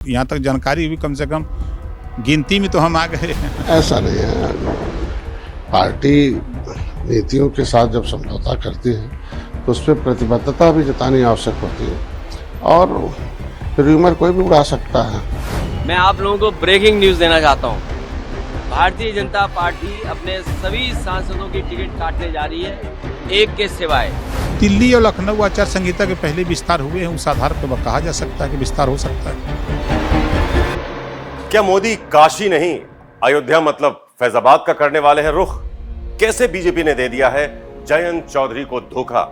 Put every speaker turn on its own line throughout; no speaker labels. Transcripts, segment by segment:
यहाँ तक जानकारी हुई कम से कम गिनती में तो हम आ गए।
ऐसा नहीं है, पार्टी नीतियों के साथ जब समझौता करती है तो उस पर प्रतिबद्धता भी जतानी आवश्यक होती है और र्यूमर कोई भी उड़ा सकता है।
मैं आप लोगों को ब्रेकिंग न्यूज़ देना चाहता हूँ। भारतीय जनता पार्टी अपने सभी सांसदों की टिकट काटने जा रही है, एक के सिवाय।
दिल्ली और लखनऊ आचार संहिता के पहले विस्तार हुए हैं, उस आधार पर कहा जा सकता है कि विस्तार हो सकता है।
क्या मोदी काशी नहीं अयोध्या मतलब फैजाबाद का करने वाले हैं रुख? कैसे बीजेपी ने दे दिया है जयंत चौधरी को धोखा?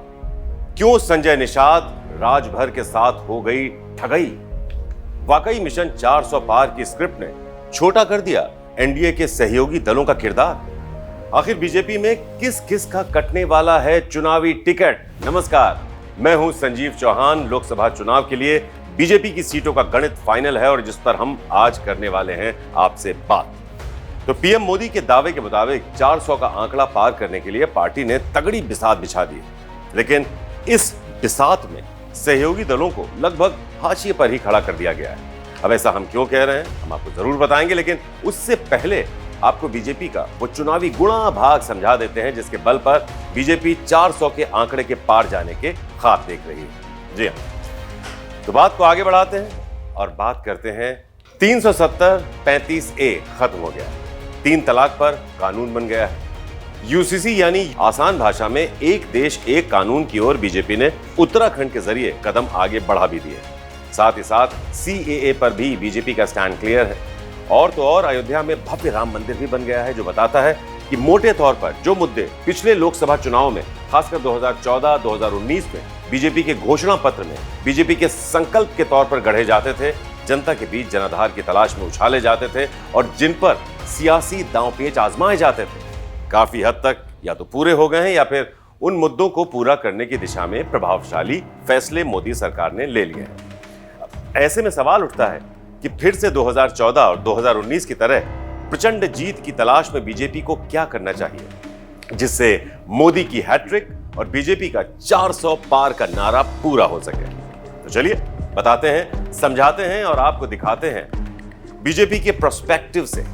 क्यों संजय निषाद राजभर के साथ हो गई ठगई? वाकई मिशन 400 पार की स्क्रिप्ट ने छोटा कर दिया एनडीए के सहयोगी दलों का किरदार? आखिर बीजेपी में किस किस का कटने वाला है चुनावी टिकट? नमस्कार, मैं हूं संजीव चौहान। लोकसभा चुनाव के लिए बीजेपी की सीटों का गणित फाइनल है और जिस पर हम आज करने वाले हैं आपसे बात। तो पीएम मोदी के दावे के मुताबिक 400 का आंकड़ा पार करने के लिए पार्टी ने तगड़ी बिसात बिछा दी, लेकिन इस बिसात में सहयोगी दलों को लगभग हाशिए पर ही खड़ा कर दिया गया है। अब ऐसा हम क्यों कह रहे हैं हम आपको जरूर बताएंगे, लेकिन उससे पहले आपको बीजेपी का वो चुनावी गुणा भाग समझा देते हैं जिसके बल पर बीजेपी 400 के आंकड़े के पार जाने के ख्वाब देख रही है। जी हां, तो बात को आगे बढ़ाते हैं और बात करते हैं 370-35A खत्म हो गया, 3 तलाक पर कानून बन गया है। यूसीसी यानी आसान भाषा में एक देश एक कानून की ओर बीजेपी ने उत्तराखंड के जरिए कदम आगे बढ़ा भी दिए। साथ ही साथ सीएए पर भी बीजेपी का स्टैंड क्लियर है। और तो और अयोध्या में भव्य राम मंदिर भी बन गया है, जो बताता है कि मोटे तौर पर जो मुद्दे पिछले लोकसभा चुनाव में खासकर 2014-2019 में बीजेपी के घोषणा पत्र में बीजेपी के संकल्प के तौर पर गढ़े जाते थे, जनता के बीच जनाधार की तलाश में उछाले जाते थे और जिन पर सियासी दांवपेच आजमाए जाते थे, काफी हद तक या तो पूरे हो गए हैं या फिर उन मुद्दों को पूरा करने की दिशा में प्रभावशाली फैसले मोदी सरकार ने ले लिए हैं। ऐसे में सवाल उठता है कि फिर से 2014 और 2019 की तरह प्रचंड जीत की तलाश में बीजेपी को क्या करना चाहिए जिससे मोदी की हैट्रिक और बीजेपी का 400 पार का नारा पूरा हो सके। तो चलिए बताते हैं, समझाते हैं और आपको दिखाते हैं बीजेपी के प्रोस्पेक्टिव से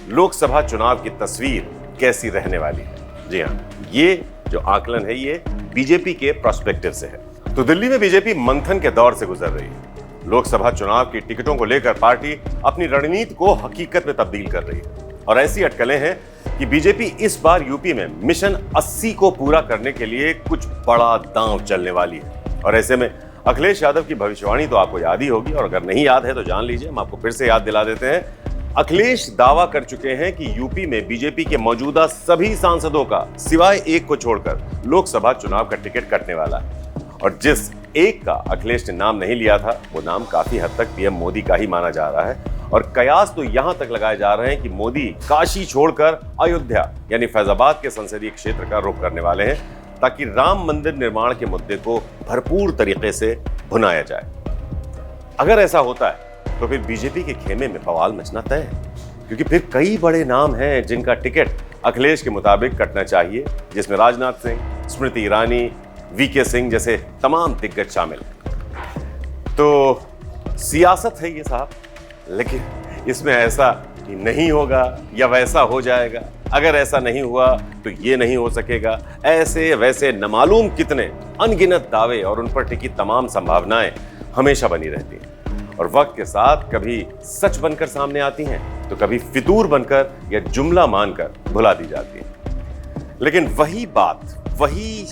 लोकसभा चुनाव की तस्वीर कैसी रहने वाली है। जी हां, ये जो आकलन है ये बीजेपी के प्रोस्पेक्टिव से है। तो दिल्ली में बीजेपी मंथन के दौर से गुजर रही है। लोकसभा चुनाव की टिकटों को लेकर पार्टी अपनी रणनीति को हकीकत में तब्दील कर रही है और ऐसी अटकलें हैं कि बीजेपी इस बार यूपी में मिशन 80 को पूरा करने के लिए कुछ बड़ा दांव चलने वाली है। और ऐसे में अखिलेश यादव की भविष्यवाणी तो आपको याद ही होगी और अगर नहीं याद है तो जान लीजिए, हम आपको फिर से याद दिला देते हैं। अखिलेश दावा कर चुके हैं कि यूपी में बीजेपी के मौजूदा सभी सांसदों का सिवाय एक को छोड़कर लोकसभा चुनाव का टिकट कटने वाला है और जिस एक का अखिलेश ने नाम नहीं लिया था वो नाम काफी हद तक पीएम मोदी का ही माना जा रहा है। और कयास तो यहां तक लगाए जा रहे हैं कि मोदी काशी छोड़कर अयोध्या यानी फैजाबाद के संसदीय क्षेत्र का रुख करने वाले हैं ताकि राम मंदिर निर्माण के मुद्दे को भरपूर तरीके से भुनाया जाए। अगर ऐसा होता है तो फिर बीजेपी के खेमे में बवाल मचना तय है, क्योंकि फिर कई बड़े नाम हैं जिनका टिकट अखिलेश के मुताबिक कटना चाहिए, जिसमें राजनाथ सिंह, स्मृति ईरानी, वीके सिंह जैसे तमाम दिग्गज शामिल हैं। तो सियासत है ये साहब, लेकिन इसमें ऐसा कि नहीं होगा या वैसा हो जाएगा। अगर ऐसा नहीं हुआ तो ये नहीं हो सकेगा, ऐसे वैसे न कितने अनगिनत दावे और उन पर टिकी तमाम संभावनाएं हमेशा बनी रहती हैं और वक्त के साथ कभी सच बनकर सामने आती हैं तो कभी फितूर बनकर या जुमला मानकर भुला दी जाती है। लेकिन वही बात, वही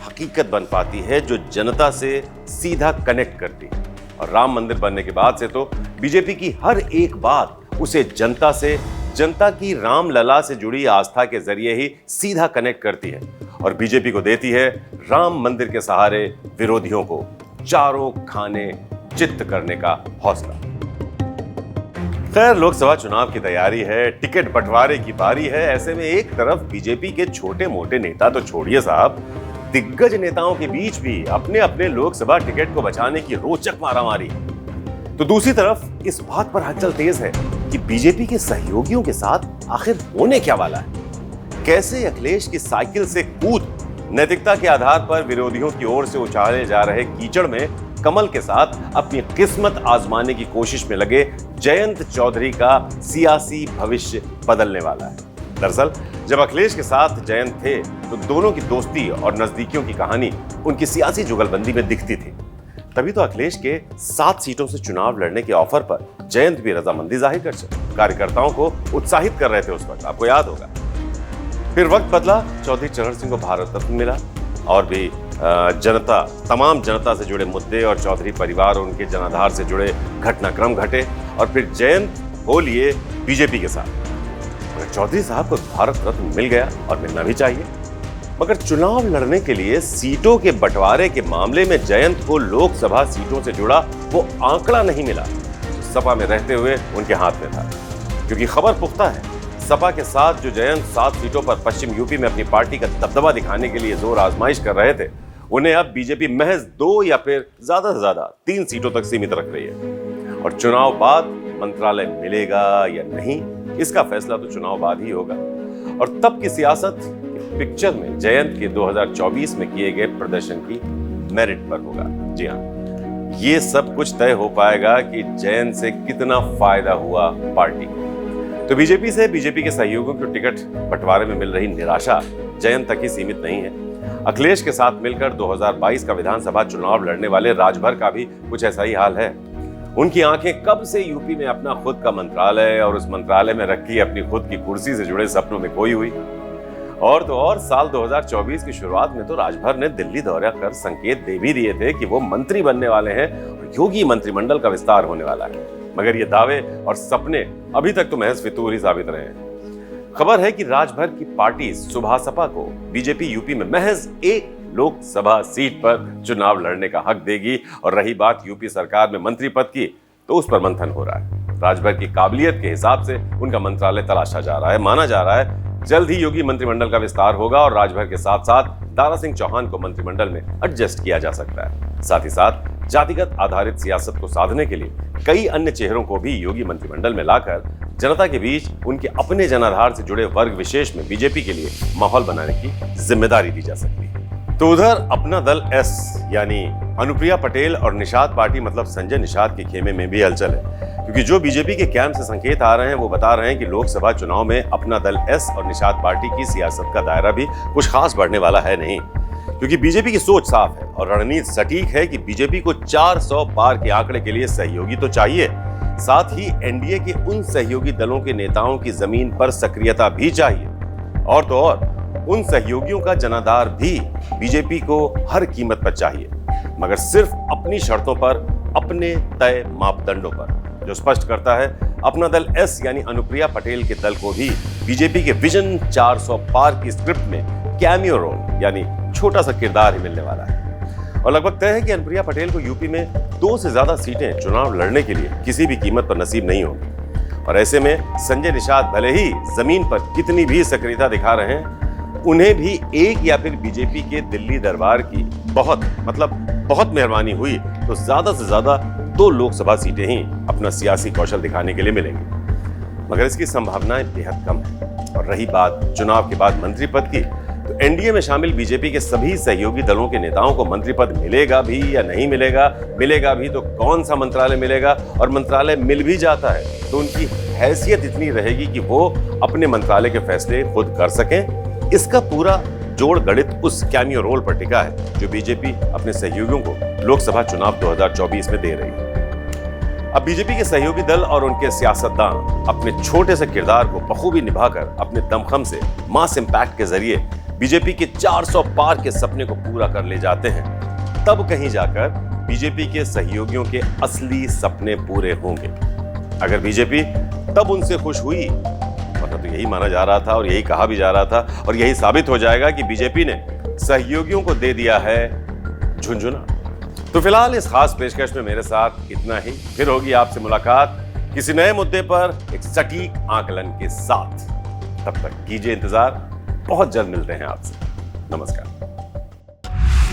हकीकत बन पाती है जो जनता से सीधा कनेक्ट करती है। और राम मंदिर बनने के बाद से तो बीजेपी की हर एक बात उसे जनता से, जनता की राम लला से जुड़ी आस्था के जरिए ही सीधा कनेक्ट करती है और बीजेपी को देती है राम मंदिर के सहारे विरोधियों को चारों खाने चित्त करने का हौसला। खैर, लोकसभा चुनाव की तैयारी है, टिकट बंटवारे की बारी है। ऐसे में एक तरफ बीजेपी के छोटे मोटे नेता तो छोड़िए साहब, दिग्गज नेताओं के बीच भी अपने अपने लोकसभा टिकट को बचाने की रोचक मारामारी। तो दूसरी तरफ इस बात पर हलचल तेज है कि बीजेपी के सहयोगियों के साथ आखिर होने क्या वाला है। कैसे अखिलेश की साइकिल से कूद नैतिकता के आधार पर विरोधियों की ओर से उछाले जा रहे कीचड़ में कमल के साथ अपनी किस्मत आजमाने की कोशिश में लगे जयंत चौधरी का सियासी भविष्य बदलने वाला है। दरअसल जब अखिलेश के साथ जयंत थे तो दोनों की दोस्ती और नजदीकियों की कहानी उनकी सियासी जुगलबंदी में दिखती थी। तभी तो अखिलेश के 7 सीटों से चुनाव लड़ने के ऑफर पर जयंत भी रजामंदी जाहिर कर चले, कार्यकर्ताओं को उत्साहित कर रहे थे उस वक्त, आपको याद होगा। फिर वक्त बदला, चौधरी चरण सिंह को भारत रत्न मिला और भी तमाम जनता से जुड़े मुद्दे और चौधरी परिवार और उनके जनाधार से जुड़े घटनाक्रम घटे और फिर जयंत हो लिए बीजेपी के साथ। मगर चौधरी साहब को भारत रत्न मिल गया और मिलना भी चाहिए, मगर चुनाव लड़ने के लिए सीटों के बंटवारे के मामले में जयंत को लोकसभा सीटों से जुड़ा वो आंकड़ा नहीं मिला जो सपा में रहते हुए उनके हाथ में था। क्योंकि खबर पुख्ता है, सपा के साथ जो जयंत 7 सीटों पर पश्चिम यूपी में अपनी पार्टी का दबदबा दिखाने के लिए जोर आजमाइश कर रहे थे, उन्हें अब बीजेपी महज 2 या फिर ज्यादा से ज्यादा 3 सीटों तक सीमित रख रही है। और चुनाव बाद मंत्रालय मिलेगा या नहीं, इसका फैसला तो चुनाव बाद ही होगा। और तब की सियासत पिक्चर में जयंत के 2024 में किए गए प्रदर्शन की मेरिट पर होगा। जी हाँ, ये सब कुछ तय हो पाएगा कि जयंत से कितना फायदा हुआ पार्टी को। तो बीजेपी के सहयोगियों को टिकट बंटवारे में मिल रही निराशा जयंत तक ही सीमित नहीं है। अखिलेश के साथ मिलकर 2022 का विधानसभा चुनाव लड़ने वाले राजभर का भी कुछ ऐसा ही हाल है। उनकी आंखें कब से यूपी में अपना खुद का मंत्रालय और उस मंत्रालय में रखी अपनी खुद की कुर्सी से जुड़े सपनों में खोई हुई। और तो और साल 2024 की शुरुआत में तो राजभर ने दिल्ली दौरा कर संकेत दे भी दिए थे कि वो मंत्री बनने वाले हैं और योगी मंत्रिमंडल का विस्तार होने वाला है। मगर ये दावे और सपने अभी तक तो महज फितूर ही साबित रहे हैं। खबर है कि राजभर की पार्टी सुभासपा को बीजेपी यूपी में महज 1 लोकसभा सीट पर चुनाव लड़ने का हक देगी। और रही बात यूपी सरकार में मंत्री पद की, तो उस पर मंथन हो रहा है। राजभर की काबिलियत के हिसाब से उनका मंत्रालय तलाशा जा रहा है। माना जा रहा है जल्द ही योगी मंत्रिमंडल का विस्तार होगा और राजभर के साथ साथ दारा सिंह चौहान को मंत्रिमंडल में एडजस्ट किया जा सकता है। साथ ही साथ जातिगत आधारित सियासत को साधने के लिए कई अन्य चेहरों को भी योगी मंत्रिमंडल में लाकर जनता के बीच उनके अपने जनाधार से जुड़े वर्ग विशेष में बीजेपी के लिए माहौल बनाने की जिम्मेदारी दी जा सकती है। तो उधर अपना दल एस यानी अनुप्रिया पटेल और निषाद पार्टी मतलब संजय निषाद के खेमे में भी हलचल है। क्योंकि जो बीजेपी के कैंप से संकेत आ रहे हैं वो बता रहे हैं कि लोकसभा चुनाव में अपना दल एस और निषाद पार्टी की सियासत का दायरा भी कुछ खास बढ़ने वाला है नहीं। क्योंकि बीजेपी की सोच साफ है और रणनीति सटीक है कि बीजेपी को 400 पार के आंकड़े के लिए सहयोगी तो चाहिए, साथ ही एनडीए के उन सहयोगी दलों के नेताओं की जमीन पर सक्रियता भी चाहिए। और तो और उन सहयोगियों का जनाधार भी बीजेपी को हर कीमत पर चाहिए, मगर सिर्फ अपनी शर्तों पर, अपने तय मापदंडों पर, जो स्पष्ट करता है अपना दल एस यानी अनुप्रिया पटेल के दल को भी बीजेपी के विजन 400 पार की स्क्रिप्ट में कैमियो रोल यानी छोटा सा किरदार ही मिलने वाला है। और लगभग तय है कि अनुप्रिया पटेल को यूपी में 2 से ज्यादा सीटें चुनाव लड़ने के लिए किसी भी कीमत पर नसीब नहीं होगी। और ऐसे में संजय निषाद भले ही जमीन पर कितनी भी सक्रियता दिखा रहे हैं, उन्हें भी एक या फिर बीजेपी के दिल्ली दरबार की बहुत मेहरबानी हुई तो ज्यादा से ज्यादा 2 लोकसभा सीटें ही अपना सियासी कौशल दिखाने के लिए मिलेंगी। मगर इसकी संभावनाएं बेहद कम है। और रही बात चुनाव के बाद मंत्री पद की, तो एनडीए में शामिल बीजेपी के सभी सहयोगी दलों के नेताओं को मंत्री पद मिलेगा भी या नहीं मिलेगा, मिलेगा भी तो कौन सा मंत्रालय मिलेगा, और मंत्रालय मिल भी जाता है तो उनकी हैसियत इतनी रहेगी कि वो अपने मंत्रालय के फैसले खुद कर सकें। इसका पूरा जोड़ गणित उस कैमियो रोल पर टिका है जो बीजेपी अपने सहयोगियों को लोकसभा चुनाव 2024 में दे रही है। अब बीजेपी के सहयोगी दल और उनके सियासतदान अपने छोटे से किरदार को बखूबी निभाकर अपने दमखम से मास इंपैक्ट के जरिए बीजेपी के 400 पार के सपने को पूरा कर ले जाते हैं। तब कहीं जाकर बीजेपी के सहयोगियों के असली सपने पूरे होंगे। अगर बीजेपी तब उनसे खुश हुई, वरना तो यही माना जा रहा था और यही कहा भी जा रहा था और यही साबित हो जाएगा कि बीजेपी ने सहयोगियों को दे दिया है झुनझुना। तो फिलहाल इस खास पेशकश में मेरे साथ इतना ही। फिर होगी आपसे मुलाकात किसी नए मुद्दे पर एक सटीक आकलन के साथ। तब तक कीजिए इंतजार, बहुत जल्द मिलते हैं आपसे। नमस्कार।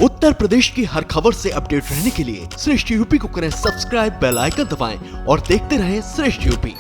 उत्तर प्रदेश की हर खबर से अपडेट रहने के लिए श्रेष्ठ यूपी को करें सब्सक्राइब, बेल आइकन दबाएं और देखते रहें श्रेष्ठ यूपी।